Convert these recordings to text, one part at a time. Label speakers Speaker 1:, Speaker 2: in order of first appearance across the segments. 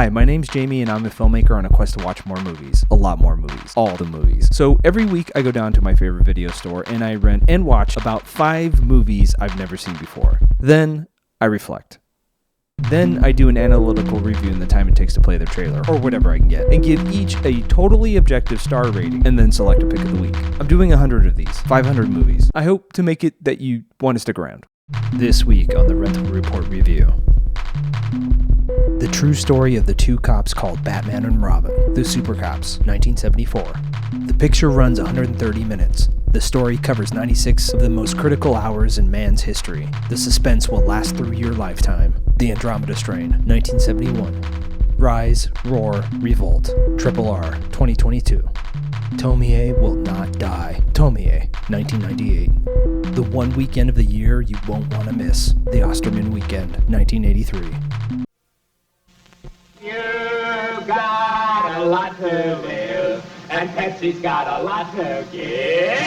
Speaker 1: Hi, my name's Jamie and I'm a filmmaker on a quest to watch more movies. A lot more movies. All the movies. So every week I go down to my favorite video store and I rent and watch about 5 movies I've never seen before. Then I reflect. Then I do an analytical review in the time it takes to play the trailer, or whatever I can get, and give each a totally objective star rating, and then select a pick of the week. I'm doing 100 of these, 500 movies. I hope to make it that you want to stick around. This week on the Rental Report Review. The true story of the two cops called Batman and Robin, the Super Cops, 1974. The picture runs 130 minutes. The story covers 96 of the most critical hours in man's history. The suspense will last through your lifetime. The Andromeda Strain, 1971. Rise, Roar, Revolt, RRR, 2022. Tomie will not die. Tomie, 1998. The one weekend of the year you won't want to miss. The Osterman Weekend, 1983.
Speaker 2: You got a lot to live, and Pepsi's got a lot to give.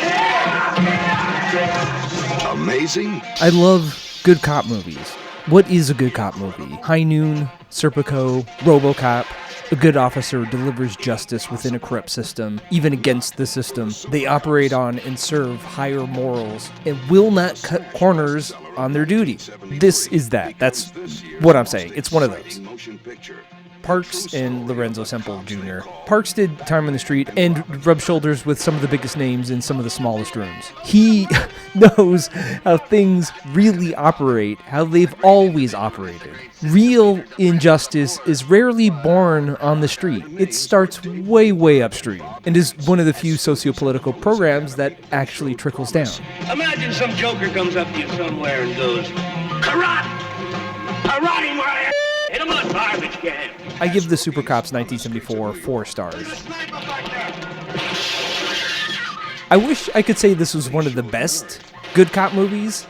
Speaker 3: Amazing.
Speaker 1: I love good cop movies. What is a good cop movie? High Noon, Serpico, RoboCop. A good officer delivers justice within a corrupt system, even against the system. They operate on and serve higher morals and will not cut corners on their duty. This is that. That's what I'm saying. It's one of those. Parks and Lorenzo Semple Jr. Parks did Time on the Street and rubbed shoulders with some of the biggest names in some of the smallest rooms. He knows how things really operate, how they've always operated. Real injustice is rarely born on the street. It starts way, way upstream and is one of the few socio-political programs that actually trickles down.
Speaker 4: Imagine some joker comes up to you somewhere and goes, "Karate! Karate, where hit him on a garbage can."
Speaker 1: I give the Super Cops 1974 4 stars. I wish I could say this was one of the best good cop movies.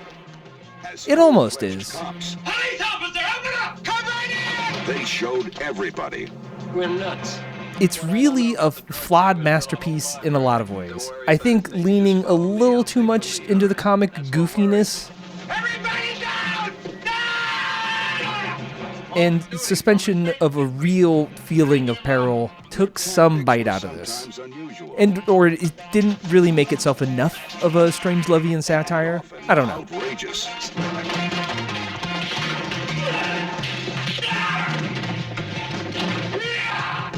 Speaker 1: It almost is.
Speaker 4: Police officer, open up! Come right in!
Speaker 3: They showed everybody.
Speaker 4: We're nuts.
Speaker 1: It's really a flawed masterpiece in a lot of ways. I think leaning a little too much into the comic goofiness
Speaker 4: Everybody down!
Speaker 1: and suspension of a real feeling of peril took some bite out of this. Or it didn't really make itself enough of a strange Levian satire. I don't know.
Speaker 3: Outrageous.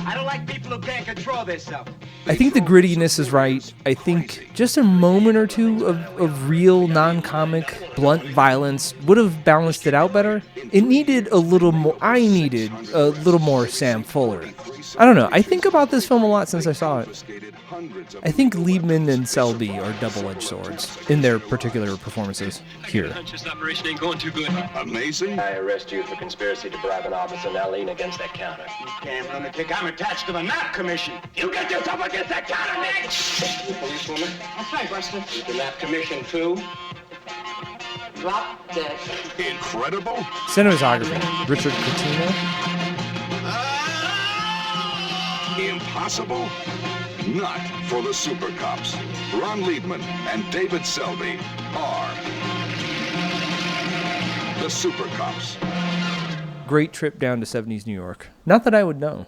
Speaker 4: I don't like people who can't control themselves.
Speaker 1: I think the grittiness is right. I think just a moment or two of real non-comic blunt violence would have balanced it out better. It needed a little more. I needed a little more Sam Fuller. I don't know. I think about this film a lot since I saw it. I think Liebman and Selby are double-edged swords in their particular performances here.
Speaker 4: This operation ain't going too good.
Speaker 3: Amazing.
Speaker 5: I arrest you for conspiracy to bribe an officer. Now lean against that counter.
Speaker 4: You damn lunatic, I'm attached to the NAP commission. You get yourself against that counter, Nick!
Speaker 5: You policewoman?
Speaker 4: That's right, Buster.
Speaker 5: The NAP commission, too?
Speaker 4: Drop dead.
Speaker 3: Incredible.
Speaker 1: Cinematography, Richard Catino.
Speaker 3: Impossible. Not for the Super Cops. Ron Liebman and David Selby are the Super Cops.
Speaker 1: Great trip down to 70s New York. Not that I would know.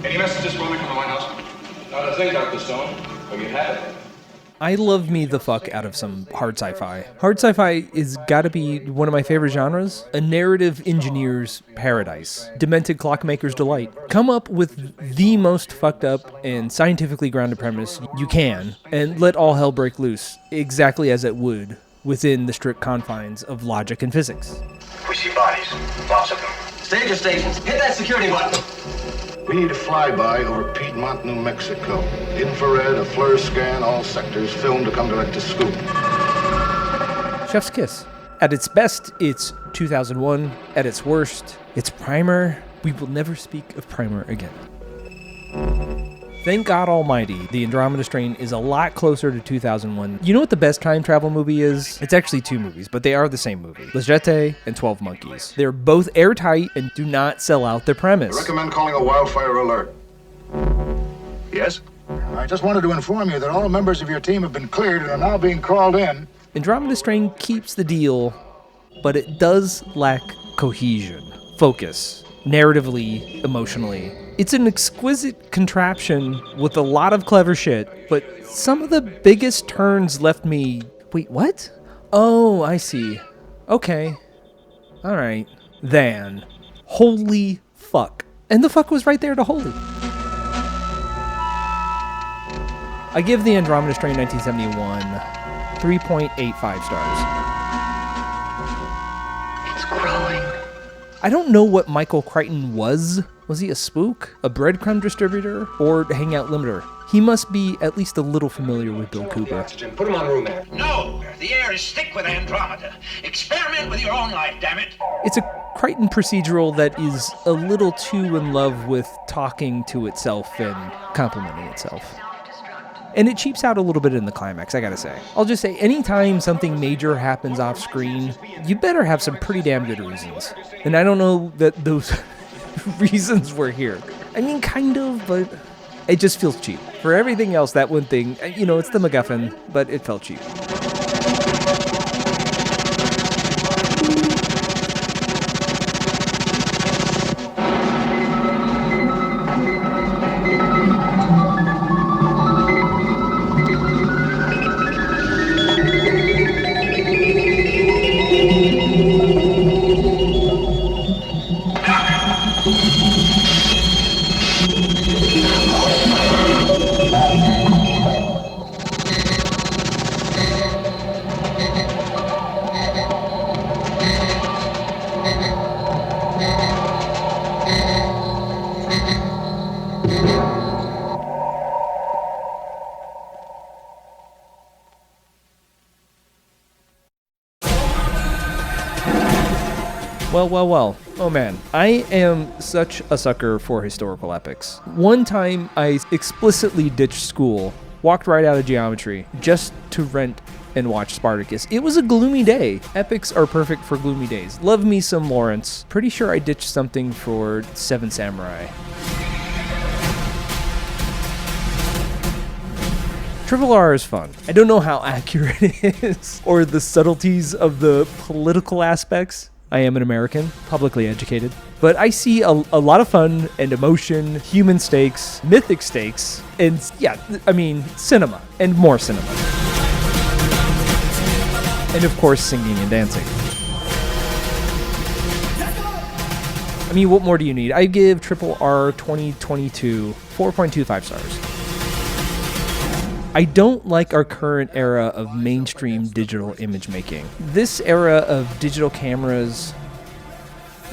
Speaker 6: Any messages for me from the White House? Not a thing, Dr. Stone. Well, you have it.
Speaker 1: I love me the fuck out of some hard sci-fi. Hard sci-fi is gotta be one of my favorite genres. A narrative engineer's paradise. Demented clockmaker's delight. Come up with the most fucked up and scientifically grounded premise you can, and let all hell break loose, exactly as it would, within the strict confines of logic and physics.
Speaker 6: We see bodies. Lots of them.
Speaker 4: Stager stations, hit that security button.
Speaker 7: We need a flyby over Piedmont, New Mexico. Infrared, a FLIR scan, all sectors, film to come direct to scoop.
Speaker 1: Chef's kiss. At its best, it's 2001. At its worst, it's Primer. We will never speak of Primer again. Thank God Almighty, the Andromeda Strain is a lot closer to 2001. You know what the best time travel movie is? It's actually 2 movies, but they are the same movie. Le Jetée and 12 Monkeys. They're both airtight and do not sell out their premise.
Speaker 7: I recommend calling a wildfire alert.
Speaker 3: Yes?
Speaker 7: I just wanted to inform you that all members of your team have been cleared and are now being called in.
Speaker 1: Andromeda Strain keeps the deal, but it does lack cohesion, focus, narratively, emotionally. It's an exquisite contraption with a lot of clever shit, but some of the biggest turns left me... Wait, what? Oh, I see. Okay. Alright. Then. Holy fuck. And the fuck was right there to holy. I give the Andromeda Strain 1971 3.85 stars.
Speaker 8: It's growing.
Speaker 1: I don't know what Michael Crichton was. Was he a spook? A breadcrumb distributor? Or hangout limiter? He must be at least a little familiar with Bill Cooper.
Speaker 4: Put him on room air.
Speaker 9: No, the air is thick with Andromeda. Experiment with your own life, damn it.
Speaker 1: It's a Crichton procedural that is a little too in love with talking to itself and complimenting itself. And it cheaps out a little bit in the climax, I gotta say. I'll just say, anytime something major happens off screen, you better have some pretty damn good reasons. And I don't know that those reasons were here. I mean, kind of, but it just feels cheap. For everything else, that one thing, you know, it's the MacGuffin, but it felt cheap. Well. Oh man, I am such a sucker for historical epics. One time I explicitly ditched school, walked right out of geometry, just to rent and watch Spartacus. It was a gloomy day. Epics are perfect for gloomy days. Love me some Lawrence. Pretty sure I ditched something for Seven Samurai. Triple R is fun. I don't know how accurate it is, or the subtleties of the political aspects. I am an American, publicly educated. But I see a lot of fun and emotion, human stakes, mythic stakes, and yeah, I mean, cinema, and more cinema. And of course, singing and dancing. I mean, what more do you need? I give Triple R 2022 4.25 stars. I don't like our current era of mainstream digital image making. This era of digital cameras,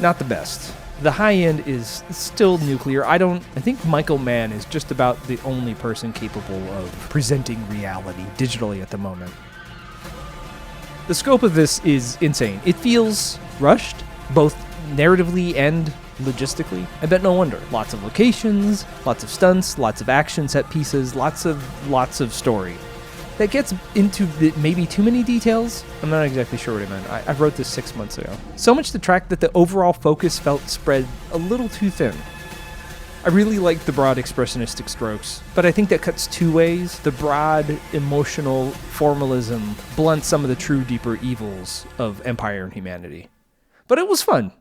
Speaker 1: not the best. The high end is still nuclear. I think Michael Mann is just about the only person capable of presenting reality digitally at the moment. The scope of this is insane. It feels rushed, both narratively and logistically. I bet no wonder. Lots of locations, lots of stunts, lots of action set pieces, lots of story. That gets into maybe too many details. I'm not exactly sure what I meant. I wrote this 6 months ago. So much to track that the overall focus felt spread a little too thin. I really like the broad expressionistic strokes, but I think that cuts two ways. The broad emotional formalism blunts some of the true deeper evils of empire and humanity. But it was fun.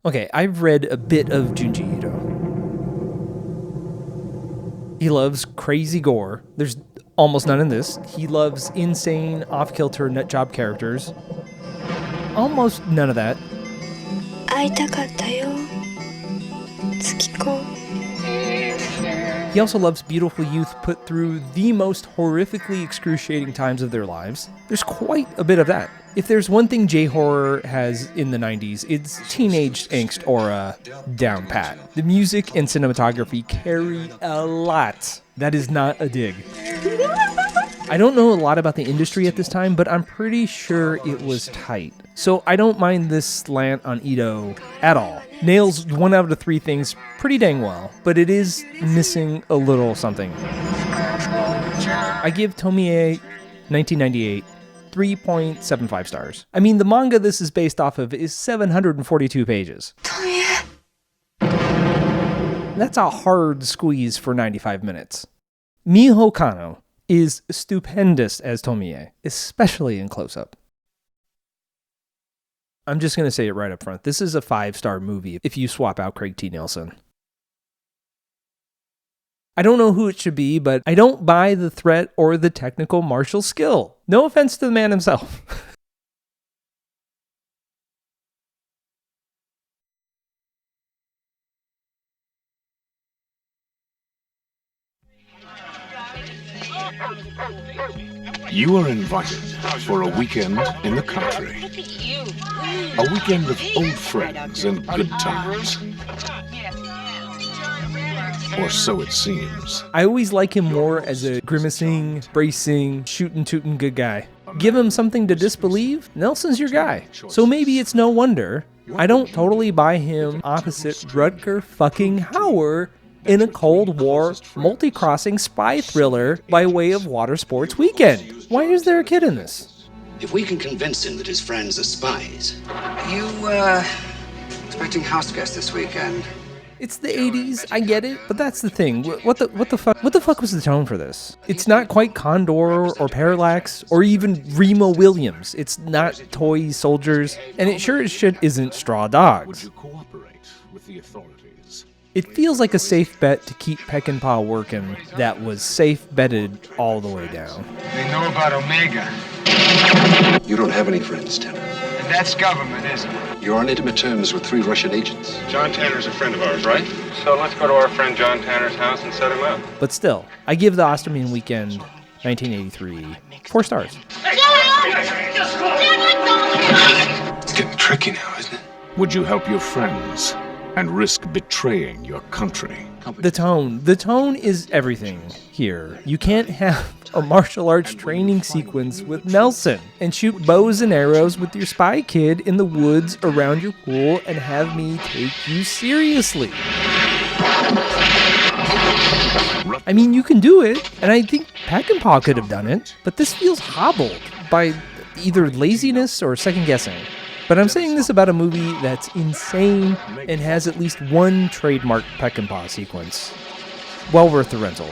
Speaker 1: Okay, I've read a bit of Junji Ito. He loves crazy gore. There's almost none in this. He loves insane, off-kilter nutjob characters. Almost none of that.
Speaker 8: 会いたかったよ。月子。
Speaker 1: He also loves beautiful youth put through the most horrifically excruciating times of their lives. There's quite a bit of that. If there's one thing J-horror has in the 90s, it's teenage angst aura down pat. The music and cinematography carry a lot. That is not a dig. I don't know a lot about the industry at this time, but I'm pretty sure it was tight. So I don't mind this slant on Ito at all. Nails 1 out of 3 things pretty dang well, but it is missing a little something. I give Tomie 1998 3.75 stars. I mean, the manga this is based off of is 742 pages. That's a hard squeeze for 95 minutes. Miho Kano is stupendous as Tomie, especially in close-up. I'm just going to say it right up front. This is a 5-star movie if you swap out Craig T. Nelson. I don't know who it should be, but I don't buy the threat or the technical martial skill. No offense to the man himself.
Speaker 3: You are invited for a weekend in the country. A weekend of old friends and good times. Or so it seems.
Speaker 1: I always like him more as a grimacing, bracing, shootin' tootin' good guy. Give him something to disbelieve, Nelson's your guy. So maybe it's no wonder I don't totally buy him opposite Rutger fucking Hauer in a Cold War multi-crossing spy thriller by way of Water Sports Weekend. Why is there a kid in this?
Speaker 10: If we can convince him that his friends are spies.
Speaker 11: You, expecting house guests this weekend?
Speaker 1: It's the 80s, I get it, but that's the thing. What the fuck was the tone for this? It's not quite Condor or Parallax or even Remo Williams. It's not toy soldiers, and it sure as shit isn't Straw Dogs.
Speaker 3: Would you cooperate with the authorities?
Speaker 1: It feels like a safe bet to keep Peckinpah working that was safe betted all the way down.
Speaker 11: They know about Omega.
Speaker 10: You don't have any friends, Tanner.
Speaker 11: And that's government, isn't it?
Speaker 10: You're on intimate terms with 3 Russian agents.
Speaker 6: John Tanner's a friend of ours, right? So let's go to our friend John Tanner's house and set him up.
Speaker 1: But still, I give the Osterman Weekend 1983 4 stars.
Speaker 11: It's getting tricky now, isn't it?
Speaker 3: Would you help your friends and risk betraying your country?
Speaker 1: The tone is everything here. You can't have a martial arts training sequence with Nelson and shoot bows and arrows with your spy kid in the woods around your pool and have me take you seriously. I mean, you can do it, and I think Peckinpah could have done it, but this feels hobbled by either laziness or second guessing. But I'm saying this about a movie that's insane and has at least one trademark Peckinpah sequence. Well worth the rental.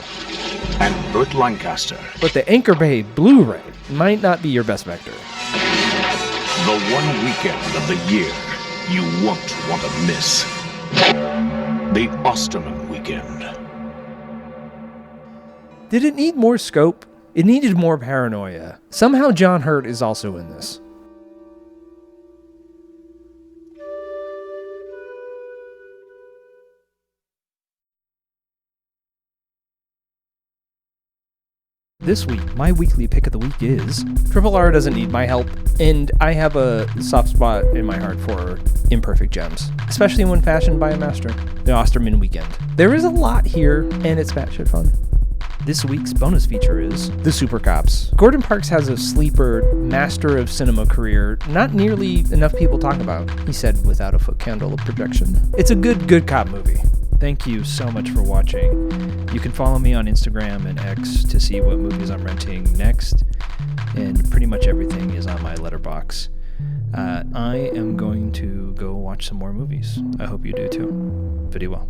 Speaker 3: And Burt Lancaster.
Speaker 1: But the Anchor Bay Blu-ray might not be your best vector.
Speaker 3: The one weekend of the year you won't want to miss. The Osterman Weekend.
Speaker 1: Did it need more scope? It needed more paranoia. Somehow John Hurt is also in this. This week, my weekly pick of the week is RRR doesn't need my help, and I have a soft spot in my heart for imperfect gems, especially when fashioned by a master, the Osterman Weekend. There is a lot here, and it's batshit fun. This week's bonus feature is The Super Cops. Gordon Parks has a sleeper master of cinema career not nearly enough people talk about, he said without a foot candle of projection. It's a good cop movie. Thank you so much for watching. You can follow me on Instagram and X to see what movies I'm renting next, and pretty much everything is on my letterbox. I am going to go watch some more movies. I hope you do too. Video well.